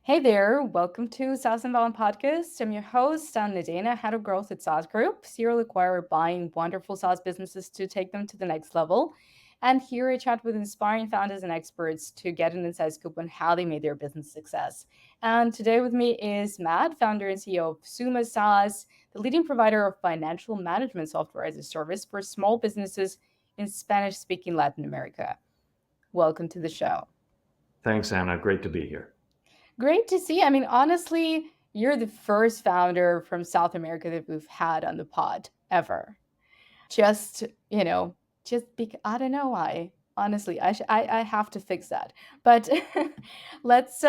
Hey there, welcome to saas.unbound podcast. I'm your host, I'm Nadeina, head of growth at saas.group, serial acquirer buying wonderful SaaS businesses to take them to the next level. And here I chat with inspiring founders and experts to get an inside scoop on how they made their business success. And today with me is Matt, founder and CEO of SUMA SaaS, the leading provider of financial management software as a service for small businesses in Spanish-speaking Latin America. Welcome to the show. Thanks, Anna. Great to be here. Great to see. I mean, honestly, you're the first founder from South America that we've had on the pod ever. Just, just because I don't know why. Honestly, I have to fix that. But let's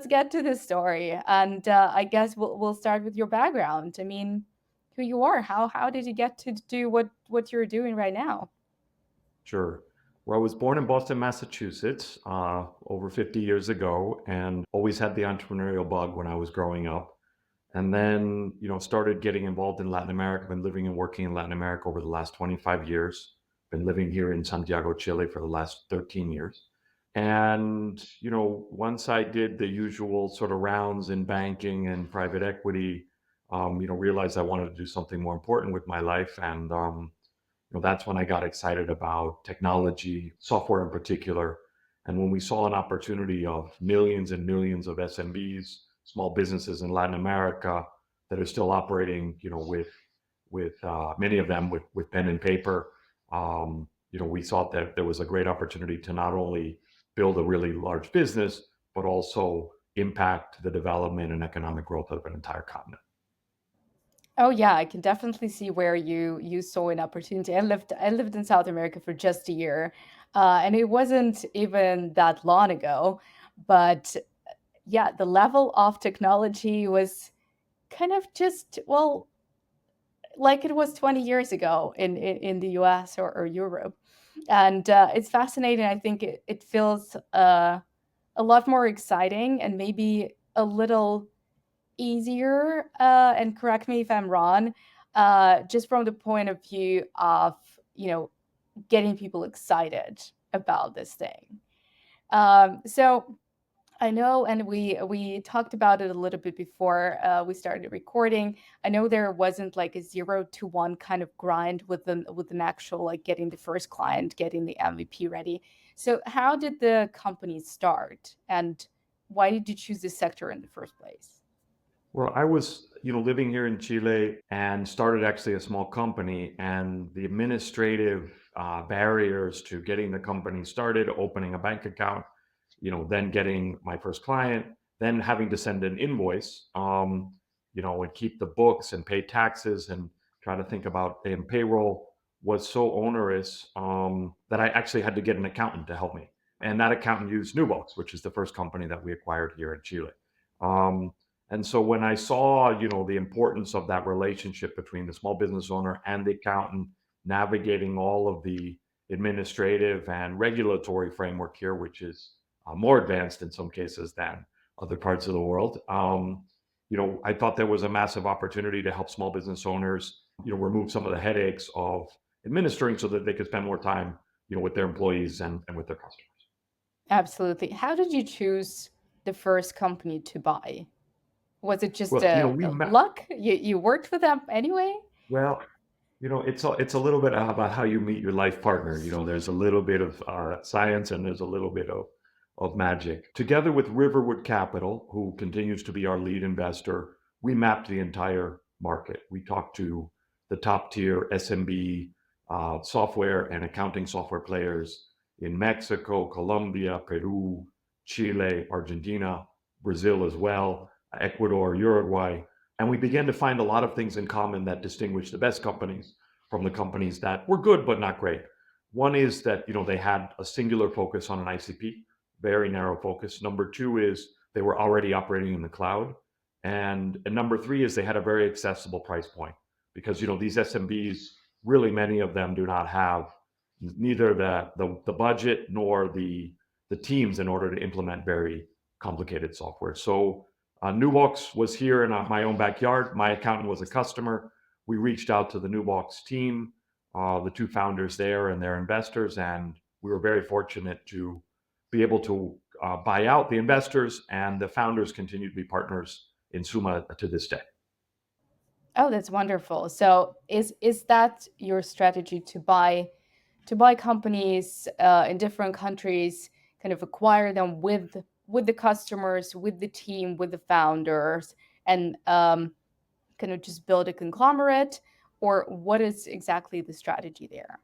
get to the story, and I guess we'll start with your background. I mean, who you are. How did you get to do what you're doing right now? Sure. Well, I was born in Boston, Massachusetts, over 50 years ago, and always had the entrepreneurial bug when I was growing up. And then, started getting involved in Latin America. Been living and working in Latin America over the last 25 years. Been living here in Santiago, Chile for the last 13 years. And, once I did the usual sort of rounds in banking and private equity, realized I wanted to do something more important with my life. And, that's when I got excited about technology, software in particular. And when we saw an opportunity of millions and millions of SMBs, small businesses in Latin America that are still operating, with many of them with pen and paper, we thought that there was a great opportunity to not only build a really large business, but also impact the development and economic growth of an entire continent. Oh yeah, I can definitely see where you saw an opportunity. I lived in South America for just a year, and it wasn't even that long ago. But yeah, the level of technology was kind of just like it was 20 years ago in the US or Europe, and it's fascinating. I think it feels a lot more exciting and maybe a little easier, and correct me if I'm wrong, just from the point of view of, you know, getting people excited about this thing. So I know, and we talked about it a little bit before we started recording. I know there wasn't like a 0 to 1 kind of grind with an actual like getting the first client, getting the MVP ready. So how did the company start, and why did you choose this sector in the first place? Well, I was, living here in Chile and started actually a small company, and the administrative barriers to getting the company started, opening a bank account, then getting my first client, then having to send an invoice, and keep the books and pay taxes and try to think about paying payroll was so onerous that I actually had to get an accountant to help me. And that accountant used Nubox, which is the first company that we acquired here in Chile. Um, and so when I saw, the importance of that relationship between the small business owner and the accountant, navigating all of the administrative and regulatory framework here, which is more advanced in some cases than other parts of the world, I thought there was a massive opportunity to help small business owners, remove some of the headaches of administering so that they could spend more time, with their employees and with their customers. Absolutely. How did you choose the first company to buy? Was it just Well, we met. luck? You worked with them anyway? Well, it's a little bit about how you meet your life partner. There's a little bit of science and there's a little bit of magic. Together with Riverwood Capital, who continues to be our lead investor, we mapped the entire market. We talked to the top tier SMB software and accounting software players in Mexico, Colombia, Peru, Chile, Argentina, Brazil as well, Ecuador, Uruguay. And we began to find a lot of things in common that distinguish the best companies from the companies that were good but not great. One is that they had a singular focus on an ICP, very narrow focus. Number two is they were already operating in the cloud, and number three is they had a very accessible price point because these SMBs, really many of them do not have neither the budget nor the teams in order to implement very complicated software. So Nubox was here in my own backyard. My accountant was a customer. We reached out to the Nubox team, the two founders there and their investors, and we were very fortunate to be able to buy out the investors, and the founders continue to be partners in SUMA to this day. Oh, that's wonderful. So is that your strategy to buy companies in different countries, kind of acquire them with the customers, with the team, with the founders, and kind of just build a conglomerate, or what is exactly the strategy there?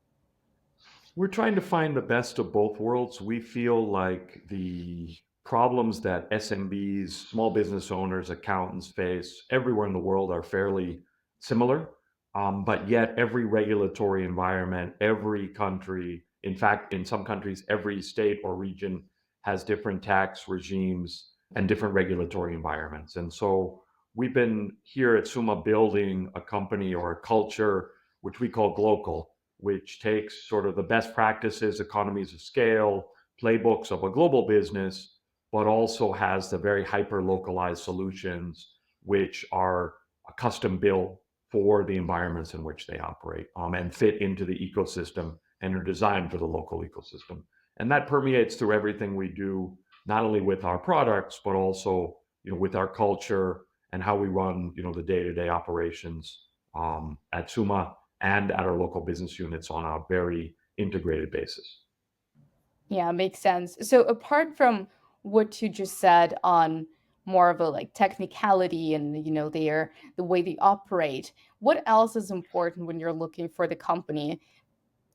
We're trying to find the best of both worlds. We feel like the problems that SMBs, small business owners, accountants face everywhere in the world are fairly similar. But yet, every regulatory environment, every country, in fact, in some countries, every state or region has different tax regimes and different regulatory environments. And so, we've been here at SUMA building a company or a culture which we call Glocal, which takes sort of the best practices, economies of scale, playbooks of a global business, but also has the very hyper localized solutions which are custom built for the environments in which they operate, and fit into the ecosystem and are designed for the local ecosystem. And that permeates through everything we do, not only with our products, but also with our culture and how we run the day-to-day operations at SUMA and at our local business units on a very integrated basis. Yeah, makes sense. So apart from what you just said on more of a like technicality and the way they operate, what else is important when you're looking for the company?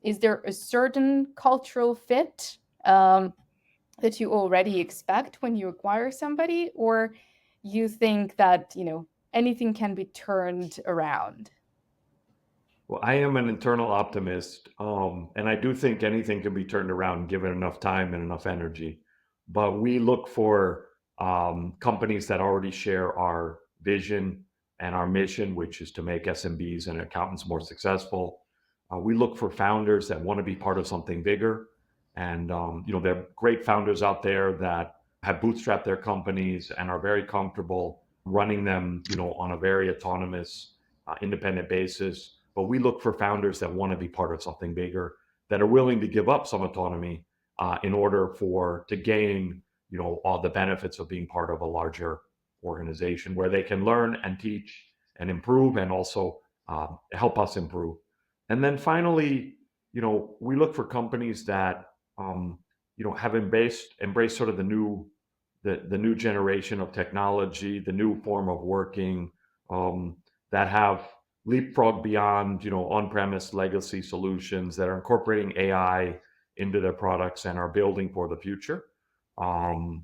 Is there a certain cultural fit that you already expect when you acquire somebody, or you think that anything can be turned around? Well, I am an internal optimist, and I do think anything can be turned around given enough time and enough energy. But we look for companies that already share our vision and our mission, which is to make SMBs and accountants more successful. We look for founders that want to be part of something bigger, and there are great founders out there that have bootstrapped their companies and are very comfortable running them, on a very autonomous, independent basis. But we look for founders that want to be part of something bigger, that are willing to give up some autonomy in order to gain, all the benefits of being part of a larger organization where they can learn and teach and improve, and also help us improve. And then finally, we look for companies that have embraced sort of the new generation of technology, the new form of working, that have leapfrog beyond on-premise legacy solutions, that are incorporating AI into their products and are building for the future. And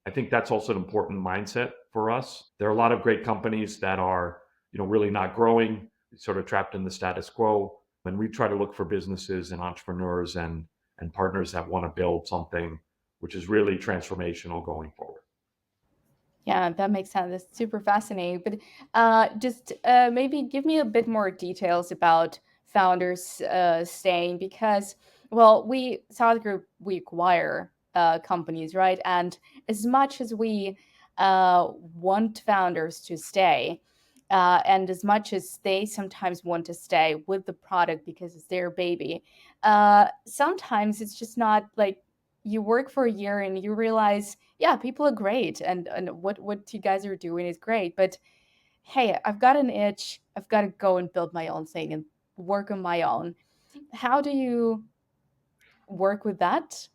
I think that's also an important mindset for us. There are a lot of great companies that are really not growing, sort of trapped in the status quo. And we try to look for businesses and entrepreneurs and partners that want to build something which is really transformational going forward. Yeah, that makes sense. That's super fascinating. But just maybe give me a bit more details about founders staying, because, well, we South Group, we acquire companies, right? And as much as we want founders to stay, and as much as they sometimes want to stay with the product because it's their baby, sometimes it's just not like you work for a year and you realize, yeah, people are great, and what you guys are doing is great, but hey, I've got an itch. I've got to go and build my own thing and work on my own. How do you work with that?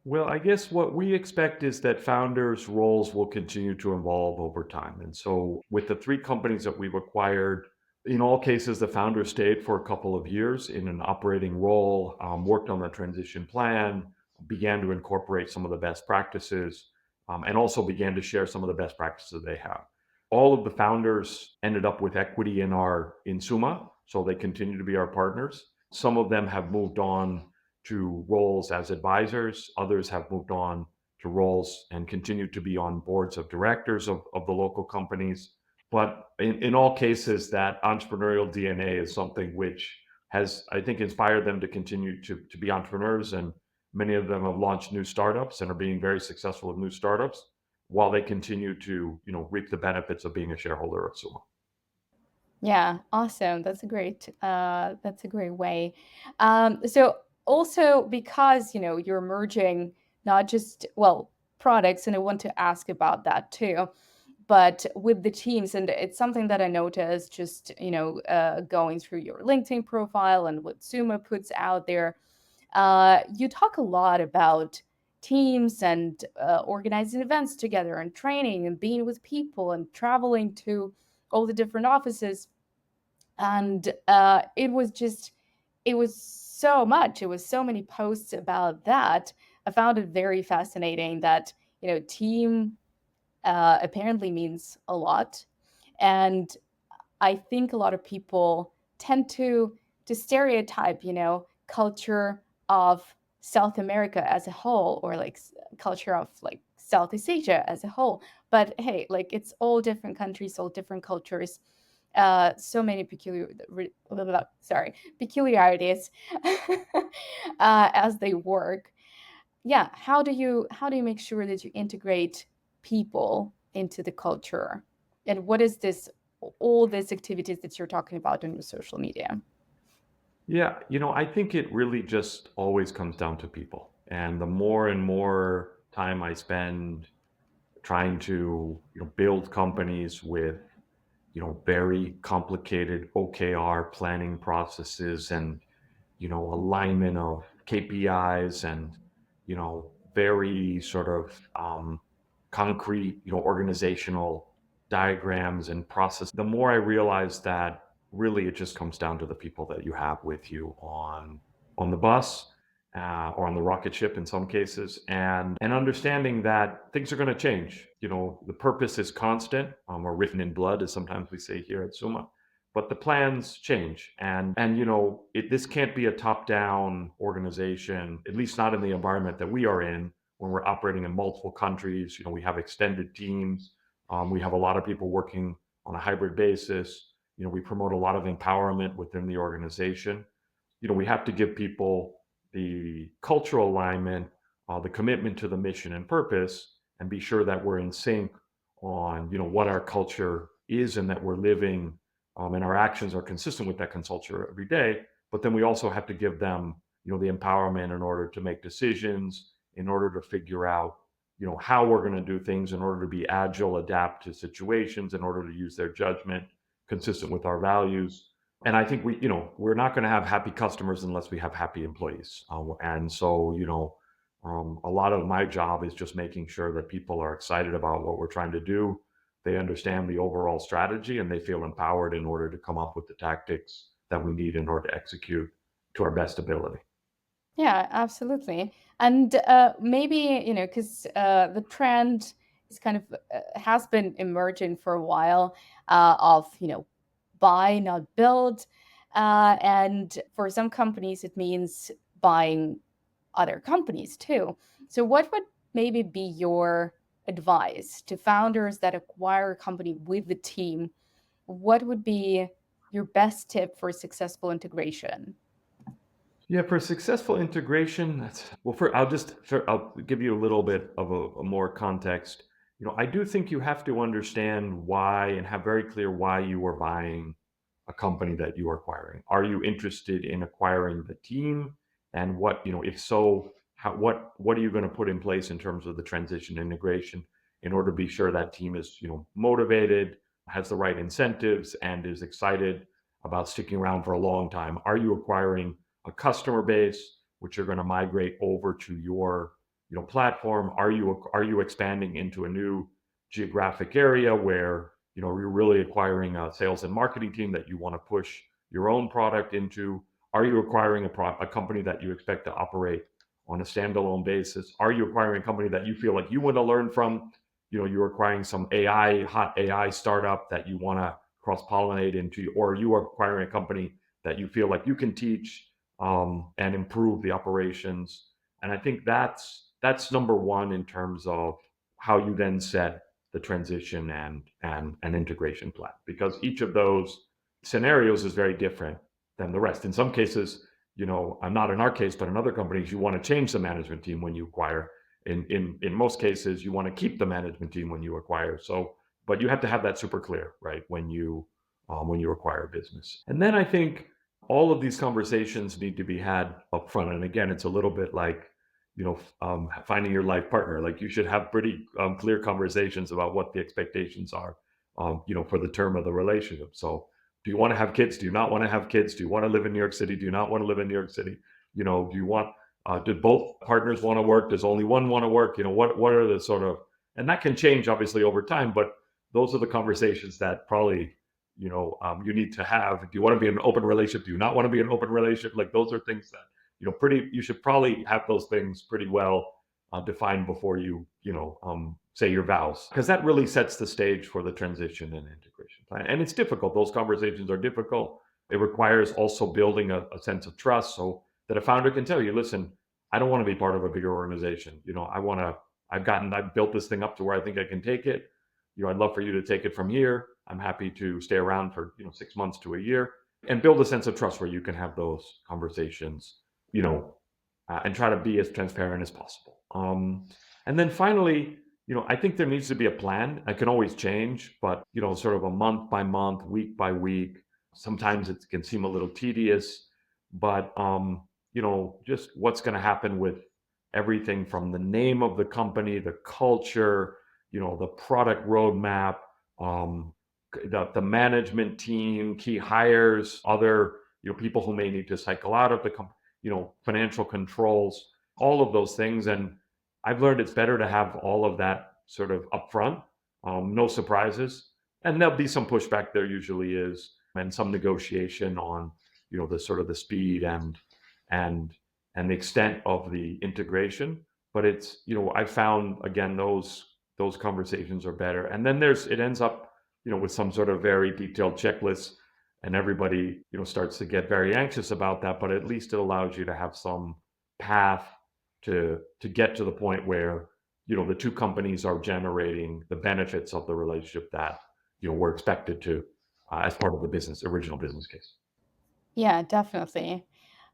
Well, I guess what we expect is that founders' roles will continue to evolve over time. And so, with the three companies that we've acquired, in all cases, the founder stayed for a couple of years in an operating role, worked on the transition plan, began to incorporate some of the best practices, and also began to share some of the best practices they have. All of the founders ended up with equity in SUMA, so they continue to be our partners. Some of them have moved on to roles as advisors. Others have moved on to roles and continue to be on boards of directors of the local companies. But in all cases, that entrepreneurial DNA is something which has, I think, inspired them to continue to be entrepreneurs. And many of them have launched new startups and are being very successful with new startups while they continue to, reap the benefits of being a shareholder of Suma. Yeah, awesome. That's a great way. So also because you're merging not just, well, products, and I want to ask about that too, but with the teams. And it's something that I noticed just, going through your LinkedIn profile and what SUMA puts out there. You talk a lot about teams and organizing events together and training and being with people and traveling to all the different offices. And it was so much. It was so many posts about that. I found it very fascinating that, team apparently means a lot. And I think a lot of people tend to stereotype, culture of South America as a whole, or like culture of like Southeast Asia as a whole. But hey, like it's all different countries, all different cultures, so many peculiarities as they work. Yeah, how do you make sure that you integrate people into the culture, and what is this, all these activities that you're talking about on your social media? Yeah, I think it really just always comes down to people. And the more and more time I spend trying to, build companies with, very complicated OKR planning processes and, alignment of KPIs and, very sort of concrete, organizational diagrams and process. The more I realize that really it just comes down to the people that you have with you on the bus, or on the rocket ship in some cases, and understanding that things are going to change. The purpose is constant, or written in blood, as sometimes we say here at Suma. But the plans change, and this can't be a top-down organization, at least not in the environment that we are in when we're operating in multiple countries. We have extended teams. We have a lot of people working on a hybrid basis. We promote a lot of empowerment within the organization. We have to give people the cultural alignment, the commitment to the mission and purpose, and be sure that we're in sync on, what our culture is and that we're living, and our actions are consistent with that culture every day. But then we also have to give them, the empowerment in order to make decisions, in order to figure out, how we're going to do things, in order to be agile, adapt to situations, in order to use their judgment consistent with our values. And I think we're not going to have happy customers unless we have happy employees. And so, a lot of my job is just making sure that people are excited about what we're trying to do. They understand the overall strategy and they feel empowered in order to come up with the tactics that we need in order to execute to our best ability. Yeah, absolutely. And maybe, because the trend is kind of has been emerging for a while, of, buy, not build. And for some companies, it means buying other companies too. So, what would maybe be your advice to founders that acquire a company with the team? What would be your best tip for successful integration? Yeah, for successful integration, well. I'll give you a little bit of a more context. I do think you have to understand why and have very clear why you are buying a company that you are acquiring. Are you interested in acquiring the team? And what, if so, what are you going to put in place in terms of the transition integration in order to be sure that team is, motivated, has the right incentives, and is excited about sticking around for a long time? Are you acquiring a customer base which you're going to migrate over to your, platform? Are you expanding into a new geographic area where, you're really acquiring a sales and marketing team that you want to push your own product into? Are you acquiring a company that you expect to operate on a standalone basis? Are you acquiring a company that you feel like you want to learn from? You're acquiring some hot AI startup that you want to cross pollinate into, or you are acquiring a company that you feel like you can teach, and improve the operations. And I think that's number one in terms of how you then set the transition and integration plan, because each of those scenarios is very different than the rest. In some cases, I'm not in our case, but in other companies, you want to change the management team when you acquire. In most cases, you want to keep the management team when you acquire. So, but you have to have that super clear, right, when you acquire a business. And then I think all of these conversations need to be had up front. And again, it's a little bit like, finding your life partner. Like you should have pretty clear conversations about what the expectations are, for the term of the relationship. So, do you want to have kids? Do you not want to have kids? Do you want to live in New York City? Do you not want to live in New York City? Do you want? Do both partners want to work? Does only one want to work? What are the sort of, and that can change obviously over time, but those are the conversations that probably you need to have. Do you want to be in an open relationship? Do you not want to be in an open relationship? Like those are things that pretty you should probably have those things pretty well defined before you say your vows, because that really sets the stage for the transition and integration plan. And it's difficult. Those conversations are difficult. It requires also building a sense of trust so that a founder can tell you, listen, I don't want to be part of a bigger organization. I've built this thing up to where I think I can take it. I'd love for you to take it from here. I'm happy to stay around for 6 months to a year, and build a sense of trust where you can have those conversations, and try to be as transparent as possible. And then finally, I think there needs to be a plan. I can always change, but sort of a month by month, week by week. Sometimes it can seem a little tedious, but just what's going to happen with everything from the name of the company, the culture, the product roadmap, um, the management team, key hires, other people who may need to cycle out of the company, financial controls, all of those things. And I've learned it's better to have all of that sort of upfront, no surprises. And there'll be some pushback, there usually is, and some negotiation on, the sort of the speed and and the extent of the integration. But it's, I found again those conversations are better. And then it ends up, with some sort of very detailed checklist, and everybody starts to get very anxious about that, but at least it allows you to have some path to get to the point where the two companies are generating the benefits of the relationship that were expected to, as part of the original business case. Yeah, definitely.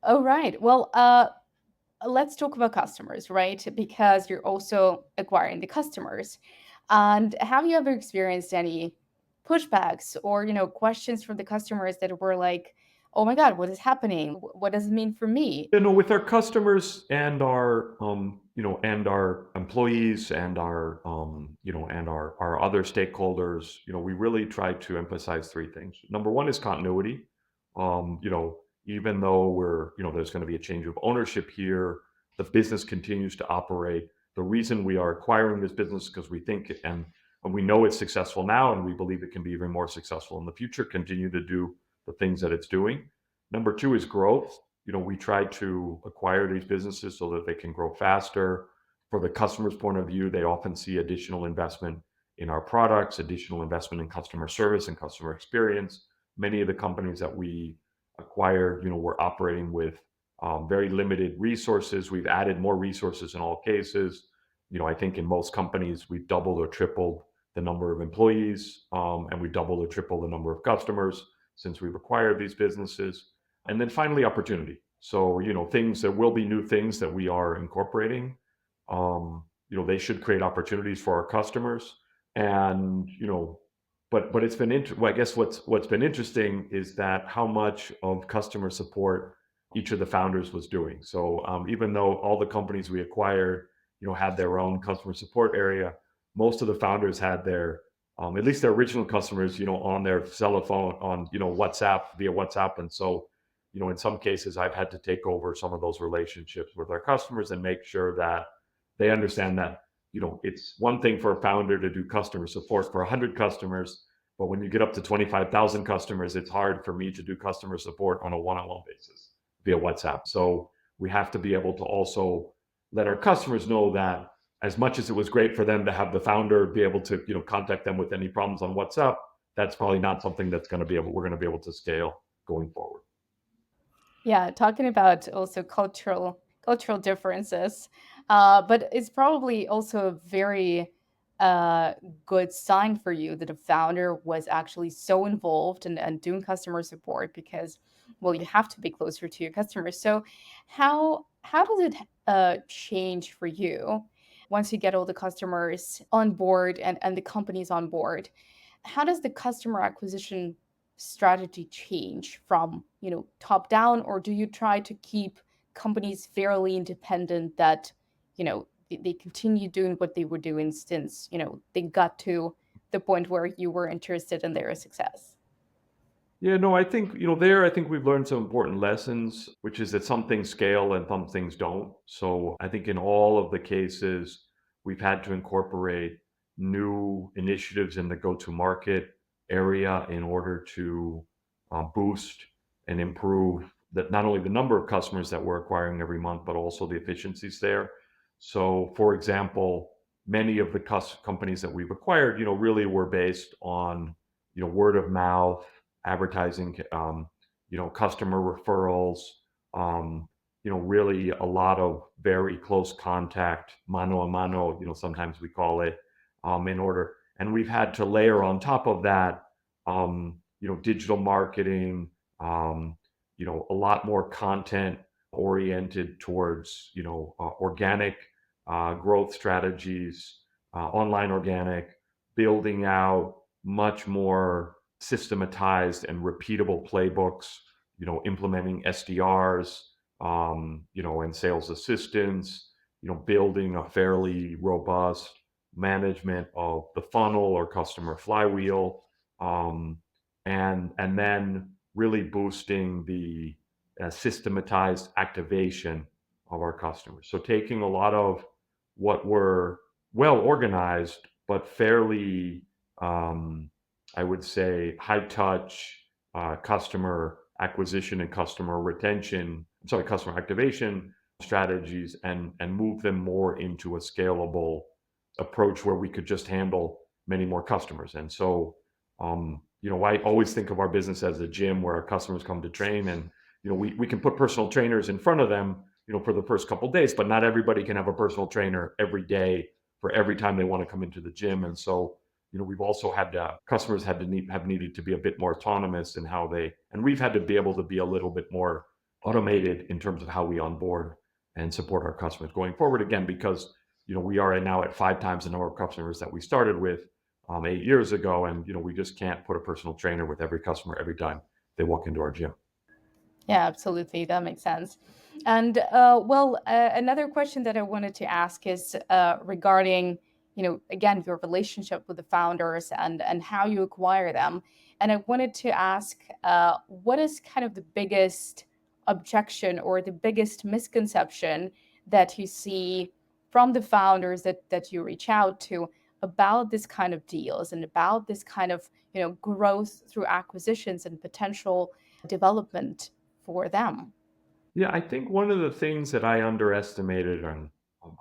Oh, right. Well, let's talk about customers, right? Because you're also acquiring the customers. And have you ever experienced any pushbacks or, questions from the customers that were like, "Oh my God, what is happening? What does it mean for me?" With our customers and our employees and our other stakeholders, we really try to emphasize three things. Number one is continuity. Even though there's going to be a change of ownership here, the business continues to operate. The reason we are acquiring this business is because we think and we know it's successful now, and we believe it can be even more successful in the future, continue to do the things that it's doing. Number two is growth. We try to acquire these businesses so that they can grow faster. For the customer's point of view, they often see additional investment in our products, additional investment in customer service and customer experience. Many of the companies that we acquire, we're operating with very limited resources. We've added more resources in all cases. I think in most companies, we've doubled or tripled the number of employees, and we doubled or tripled the number of customers since we've acquired these businesses. And then finally, opportunity. So, there will be new things that we are incorporating. They should create opportunities for our customers. And, but it's been, well, I guess what's been interesting is that how much of customer support each of the founders was doing. So, even though all the companies we acquired, had their own customer support area, most of the founders had at least their original customers, on their cell phone, on, via WhatsApp. And so, in some cases, I've had to take over some of those relationships with our customers and make sure that they understand that, it's one thing for a founder to do customer support for 100 customers, but when you get up to 25,000 customers, it's hard for me to do customer support on a one-on-one basis via WhatsApp. So we have to be able to also let our customers know that as much as it was great for them to have the founder be able to, contact them with any problems on WhatsApp, that's probably not something we're going to be able to scale going forward. Yeah, talking about also cultural differences, but it's probably also a very uh, good sign for you that a founder was actually so involved and doing customer support because, well, you have to be closer to your customers. So, how does it change for you once you get all the customers on board and the companies on board? How does the customer acquisition strategy change from, top down, or do you try to keep companies fairly independent that they continue doing what they were doing since they got to the point where you were interested in their success? Yeah, no, I think, there, I think we've learned some important lessons, which is that some things scale and some things don't. So I think in all of the cases, we've had to incorporate new initiatives in the go-to-market area in order to boost and improve that not only the number of customers that we're acquiring every month, but also the efficiencies there. So, for example, many of the companies that we've acquired, really were based on, word of mouth advertising, customer referrals, really a lot of very close contact, mano a mano, sometimes we call it, in order. And we've had to layer on top of that, digital marketing, a lot more content oriented towards, organic growth strategies, online organic, building out much more systematized and repeatable playbooks, implementing SDRs, and sales assistants, building a fairly robust management of the funnel or customer flywheel, and then really boosting the systematized activation of our customers. So taking a lot of what were well organized but fairly I would say high touch customer acquisition and customer activation strategies, and move them more into a scalable approach where we could just handle many more customers. And so, I always think of our business as a gym where our customers come to train, and we can put personal trainers in front of them, for the first couple of days, but not everybody can have a personal trainer every day for every time they want to come into the gym. And so, we've also had customers have needed to be a bit more autonomous in how and we've had to be able to be a little bit more automated in terms of how we onboard and support our customers going forward. Again, because we are now at 5 times the number of customers that we started with 8 years ago, and we just can't put a personal trainer with every customer every time they walk into our gym. Yeah, absolutely. That makes sense. And another question that I wanted to ask is regarding, again, your relationship with the founders and how you acquire them. And I wanted to ask, what is kind of the biggest objection or the biggest misconception that you see from the founders that you reach out to about this kind of deals and about this kind of, growth through acquisitions and potential development for them? Yeah, I think one of the things that I underestimated, and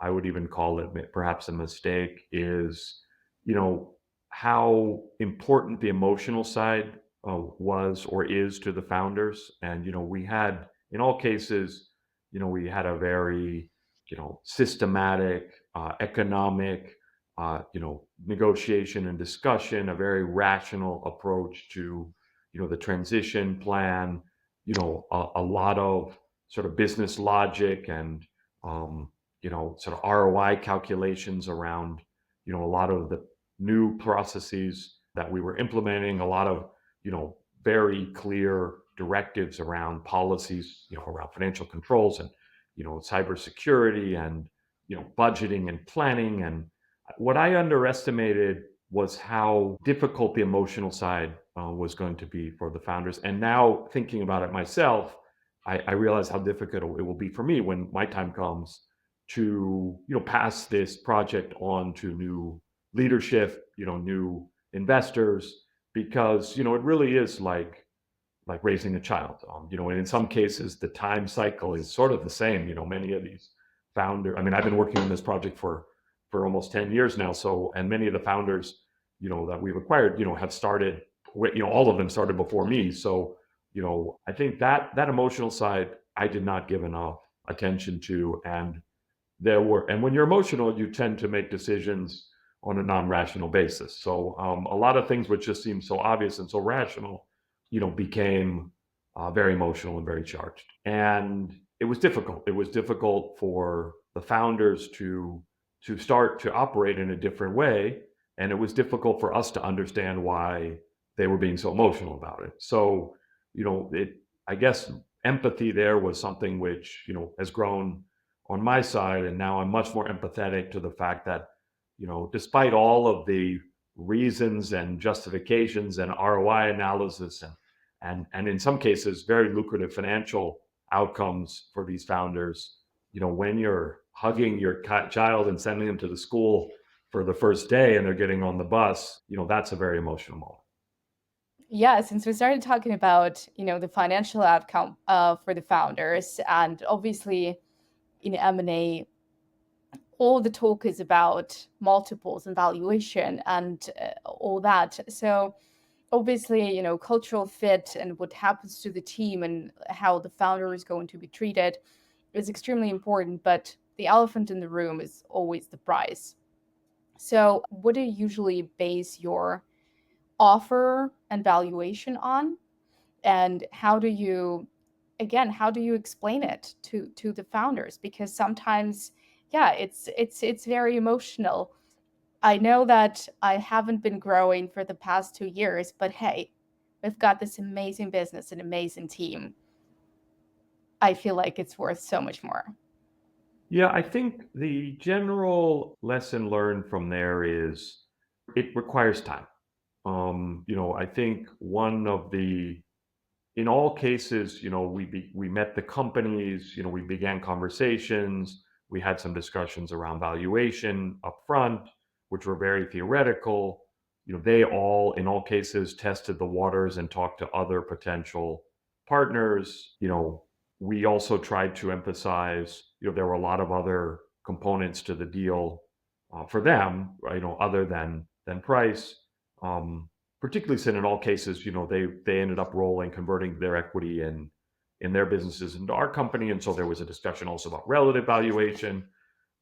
I would even call it perhaps a mistake, is, you know, how important the emotional side was or is to the founders. And, we had, in all cases, we had a very, systematic, economic, negotiation and discussion, a very rational approach to, the transition plan, a lot of sort of business logic and sort of ROI calculations around a lot of the new processes that we were implementing, a lot of very clear directives around policies, around financial controls and cybersecurity and budgeting and planning. And what I underestimated was how difficult the emotional side was going to be for the founders. And now thinking about it myself, I realize how difficult it will be for me when my time comes to pass this project on to new leadership, new investors, because it really is like raising a child. And in some cases the time cycle is sort of the same. Many of these founder, I mean, I've been working on this project for almost 10 years now. So, and many of the founders, that we've acquired, have started, all of them started before me. So, I think that emotional side I did not give enough attention to. And when you're emotional, you tend to make decisions on a non-rational basis. So a lot of things which just seem so obvious and so rational, became very emotional and very charged. And it was difficult. It was difficult for the founders to start to operate in a different way, and it was difficult for us to understand why they were being so emotional about it. So, I guess empathy there was something which has grown on my side, and now I'm much more empathetic to the fact that, despite all of the reasons and justifications and ROI analysis and in some cases very lucrative financial outcomes for these founders, when you're hugging your child and sending them to the school for the first day and they're getting on the bus, that's a very emotional moment. Yeah, since we started talking about, the financial outcome for the founders, and obviously in M&A, all the talk is about multiples and valuation and all that. So obviously, cultural fit and what happens to the team and how the founder is going to be treated is extremely important, but the elephant in the room is always the price. So what do you usually base your offer and valuation on? And how do you, again, how do you explain it to the founders? Because sometimes, yeah, it's very emotional. I know that I haven't been growing for the past 2 years, but hey, we've got this amazing business, an amazing team. I feel like it's worth so much more. Yeah, I think the general lesson learned from there is it requires time. I think one of the in all cases, we met the companies, we began conversations, we had some discussions around valuation up front, which were very theoretical. They all, in all cases, tested the waters and talked to other potential partners. We also tried to emphasize, there were a lot of other components to the deal for them, right, other than price. Particularly since in all cases, they ended up converting their equity in their businesses into our company, and so there was a discussion also about relative valuation.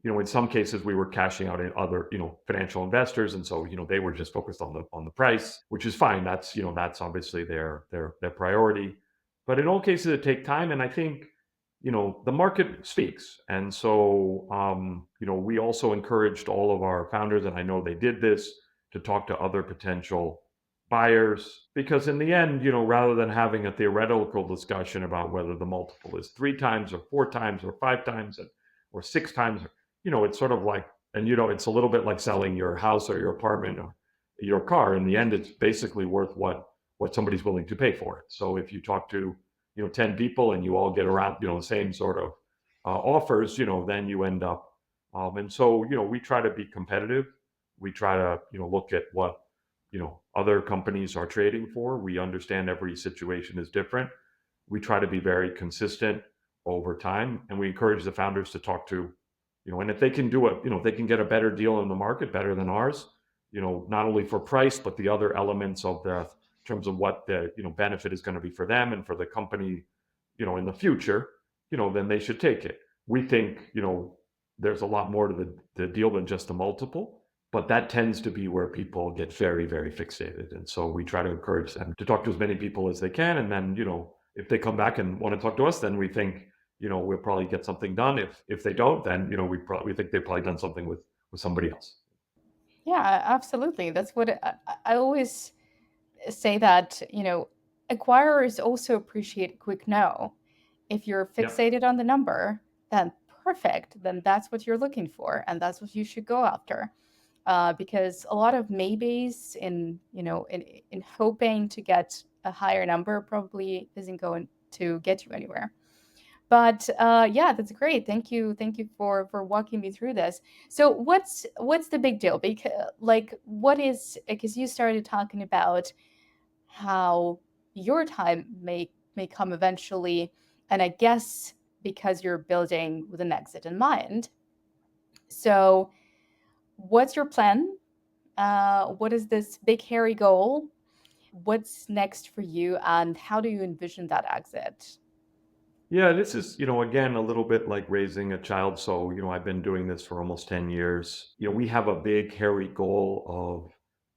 In some cases we were cashing out in other, financial investors, and so they were just focused on the price, which is fine. That's obviously their priority. But in all cases, it take time, and I think the market speaks, and so we also encouraged all of our founders, and I know they did this, to talk to other potential buyers, because in the end, rather than having a theoretical discussion about whether the multiple is 3 times or 4 times or 5 times or 6 times, it's sort of like, and it's a little bit like selling your house or your apartment or your car. In the end, it's basically worth what somebody's willing to pay for it. So if you talk to 10 people and you all get around the same sort of offers, then you end up and so we try to be competitive. We try to look at what other companies are trading for. We understand every situation is different. We try to be very consistent over time, and we encourage the founders to talk to, and if they can do it, if they can get a better deal in the market, better than ours, not only for price but the other elements of the in terms of what the benefit is going to be for them and for the company, in the future, then they should take it. We think there's a lot more to the deal than just the multiple, but that tends to be where people get very, very fixated. And so we try to encourage them to talk to as many people as they can. And then, if they come back and want to talk to us, then we think, we'll probably get something done. If they don't, then, we think they've probably done something with somebody else. Yeah, absolutely. That's what I always say, that, acquirers also appreciate a quick no. If you're Yep. fixated on the number, then perfect. Then that's what you're looking for, and that's what you should go after. Because a lot of maybes in hoping to get a higher number probably isn't going to get you anywhere. But yeah, that's great. Thank you for walking me through this. So what's the big deal? Because like, what is, because you started talking about how your time may come eventually, and I guess because you're building with an exit in mind. So what's your plan? What is this big hairy goal? What's next for you, and how do you envision that exit? Yeah, this is, again, a little bit like raising a child. So, I've been doing this for almost 10 years. We have a big, hairy goal of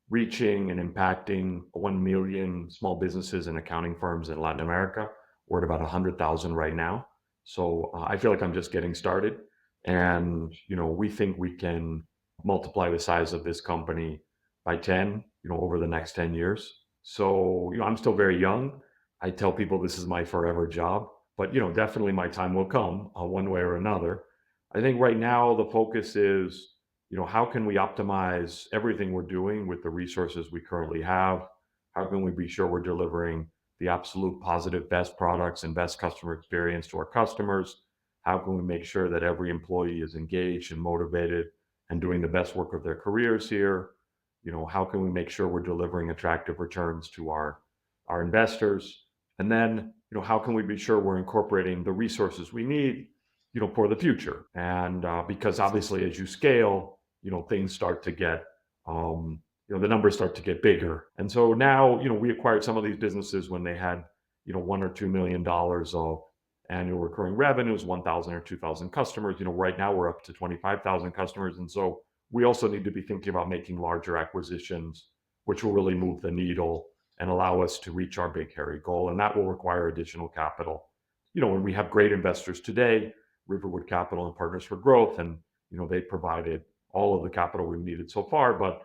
reaching and impacting 1 million small businesses and accounting firms in Latin America. We're at about 100,000 right now. So I feel like I'm just getting started. And, we think we can multiply the size of this company by 10, over the next 10 years. So, I'm still very young. I tell people this is my forever job, but definitely my time will come one way or another. I think right now the focus is, how can we optimize everything we're doing with the resources we currently have? How can we be sure we're delivering the absolute positive best products and best customer experience to our customers? How can we make sure that every employee is engaged and motivated and doing the best work of their careers here? How can we make sure we're delivering attractive returns to our investors? And then, how can we be sure we're incorporating the resources we need, for the future? And because obviously, as you scale, things start to get, the numbers start to get bigger. And so now, we acquired some of these businesses when they had, $1 or $2 million of annual recurring revenues, 1,000 or 2,000 customers. Right now we're up to 25,000 customers. And so we also need to be thinking about making larger acquisitions, which will really move the needle and allow us to reach our big, hairy goal. And that will require additional capital. When we have great investors today, Riverwood Capital and Partners for Growth, and they provided all of the capital we've needed so far. But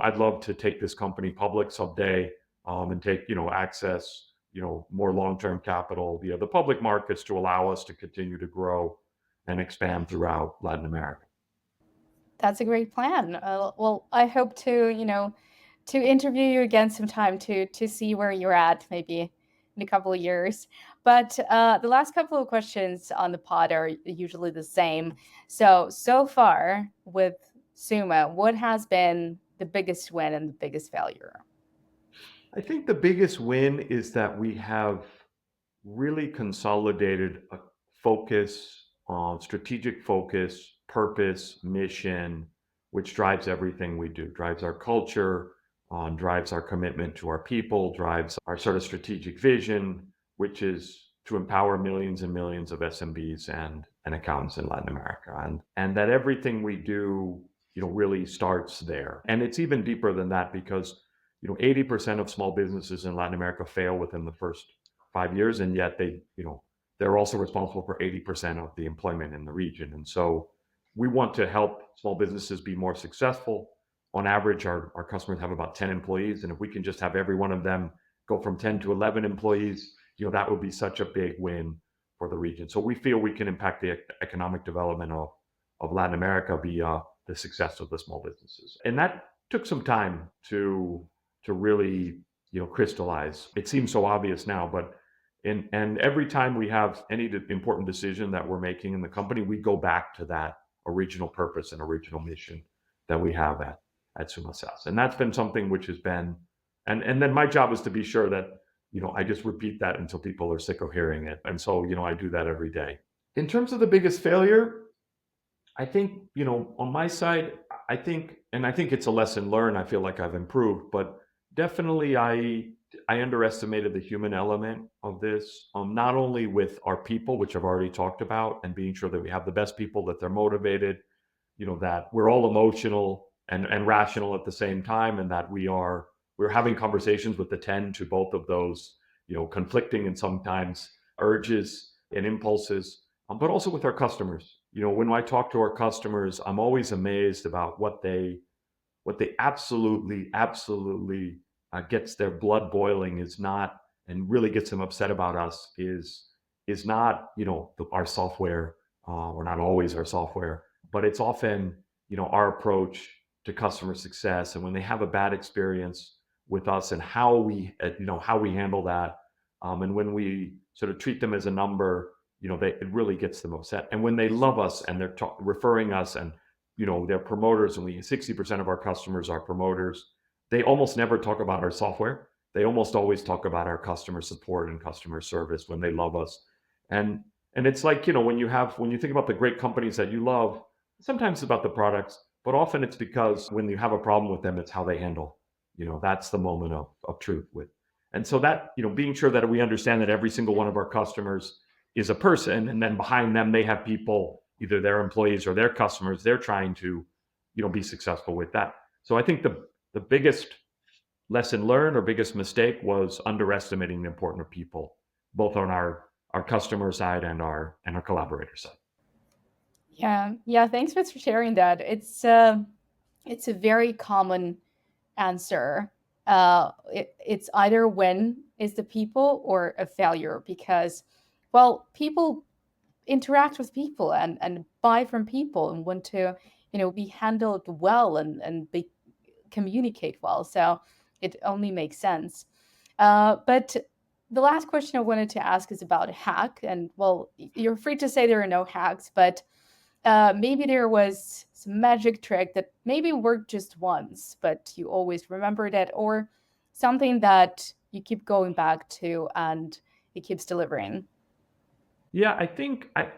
I'd love to take this company public someday, and take access more long-term capital via the public markets to allow us to continue to grow and expand throughout Latin America. That's a great plan. Well, I hope to, to interview you again sometime to see where you're at, maybe in a couple of years. But the last couple of questions on the pod are usually the same. So far with Suma, what has been the biggest win and the biggest failure? I think the biggest win is that we have really consolidated a focus on strategic focus, purpose, mission, which drives everything we do, drives our culture, drives our commitment to our people, drives our sort of strategic vision, which is to empower millions and millions of SMBs and accountants in Latin America. And that everything we do, really starts there. And it's even deeper than that because, 80% of small businesses in Latin America fail within the first 5 years, and yet they're also responsible for 80% of the employment in the region. And so we want to help small businesses be more successful. On average, our customers have about 10 employees, and if we can just have every one of them go from 10 to 11 employees, that would be such a big win for the region. So we feel we can impact the economic development of Latin America via the success of the small businesses. And that took some time to really crystallize. It seems so obvious now, but and every time we have any important decision that we're making in the company, we go back to that original purpose and original mission that we have at SUMA SaaS. And that's been something which has been, and then my job is to be sure that I just repeat that until people are sick of hearing it. And so I do that every day. In terms of the biggest failure, I think, on my side, I think it's a lesson learned. I feel like I've improved, but definitely I underestimated the human element of this, not only with our people, which I've already talked about, and being sure that we have the best people, that they're motivated, that we're all emotional and rational at the same time, and that we're having conversations with the 10 to both of those, conflicting and sometimes urges and impulses, but also with our customers. When I talk to our customers, I'm always amazed about what they absolutely gets their blood boiling is not, and really gets them upset about us is not our software, or not always our software, but it's often our approach to customer success, and when they have a bad experience with us and how we handle that, and when we sort of treat them as a number, it really gets them upset. And when they love us and they're referring us, and they're promoters, and 60% of our customers are promoters. They almost never talk about our software. They almost always talk about our customer support and customer service when they love us. And it's like, when you think about the great companies that you love, sometimes it's about the products, but often it's because when you have a problem with them, it's how they handle. That's the moment of truth with. And so that, being sure that we understand that every single one of our customers is a person, and then behind them they have people, either their employees or their customers, they're trying to be successful with that. So I think the biggest lesson learned or biggest mistake was underestimating the importance of people, both on our customer side and our collaborator side. Yeah. Thanks for sharing that. It's a very common answer. It's either win is the people or a failure because, well, people interact with people and buy from people and want to, be handled well and be communicate well. So it only makes sense. But the last question I wanted to ask is about a hack. And well, you're free to say there are no hacks, but maybe there was some magic trick that maybe worked just once, but you always remembered it, or something that you keep going back to and it keeps delivering. Yeah, I think I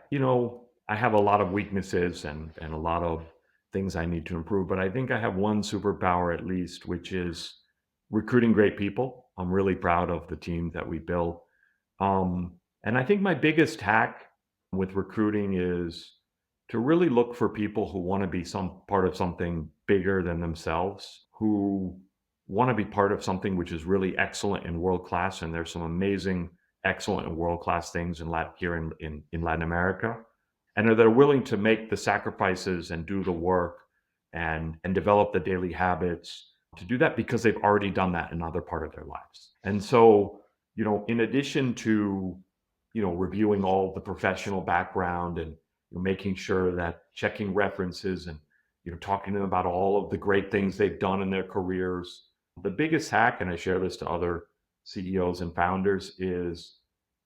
have a lot of weaknesses and a lot of things I need to improve, but I think I have one superpower at least, which is recruiting great people. I'm really proud of the team that we built. And I think my biggest hack with recruiting is to really look for people who want to be some part of something bigger than themselves, who want to be part of something which is really excellent and world class. And there's some amazing, excellent and world class things in here in Latin America, and are they're willing to make the sacrifices and do the work and develop the daily habits to do that because they've already done that in another part of their lives. And so, in addition to, reviewing all the professional background and making sure that checking references and, talking to them about all of the great things they've done in their careers, the biggest hack, and I share this to other CEOs and founders, is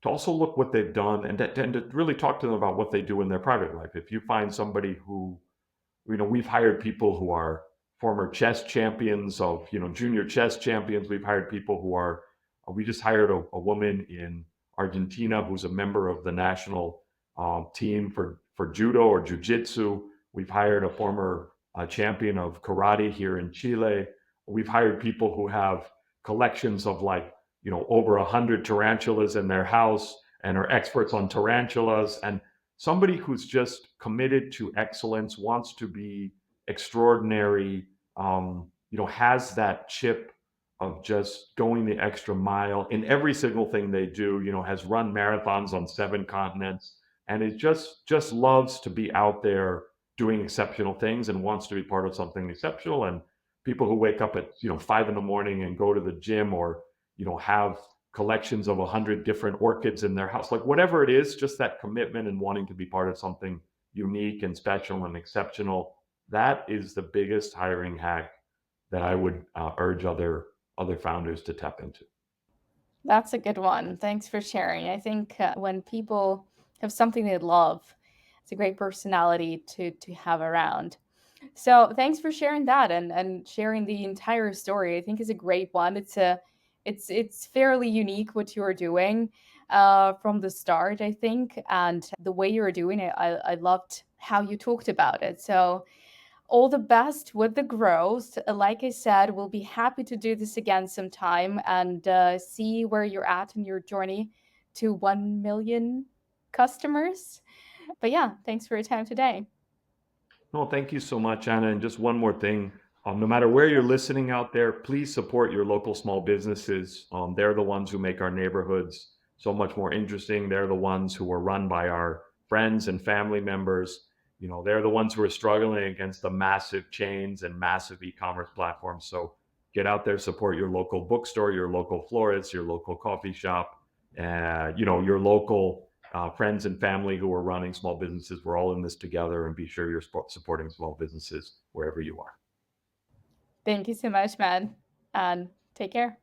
to also look what they've done and to really talk to them about what they do in their private life. If you find somebody who, we've hired people who are former chess champions of, junior chess champions. We've hired people who are, we just hired a woman in Argentina who's a member of the national team for judo or jujitsu. We've hired a former champion of karate here in Chile. We've hired people who have collections of like, over 100 tarantulas in their house and are experts on tarantulas. And somebody who's just committed to excellence, wants to be extraordinary, has that chip of just going the extra mile in every single thing they do, has run marathons on 7 continents, and it just loves to be out there doing exceptional things and wants to be part of something exceptional. And people who wake up at 5 in the morning and go to the gym, or have collections of 100 different orchids in their house, like whatever it is, just that commitment and wanting to be part of something unique and special and exceptional. That is the biggest hiring hack that I would urge other founders to tap into. That's a good one. Thanks for sharing. I think when people have something they love, it's a great personality to have around. So thanks for sharing that and sharing the entire story. I think is a great one. It's fairly unique what you're doing from the start, I think, and the way you're doing it. I loved how you talked about it. So all the best with the growth. Like I said, we'll be happy to do this again sometime and see where you're at in your journey to 1 million customers. But yeah, thanks for your time today. No, thank you so much, Anna. And just one more thing. No matter where you're listening out there, please support your local small businesses. They're the ones who make our neighborhoods so much more interesting. They're the ones who are run by our friends and family members. They're the ones who are struggling against the massive chains and massive e-commerce platforms. So get out there, support your local bookstore, your local florist, your local coffee shop, your local friends and family who are running small businesses. We're all in this together, and be sure you're supporting small businesses wherever you are. Thank you so much, man, and take care.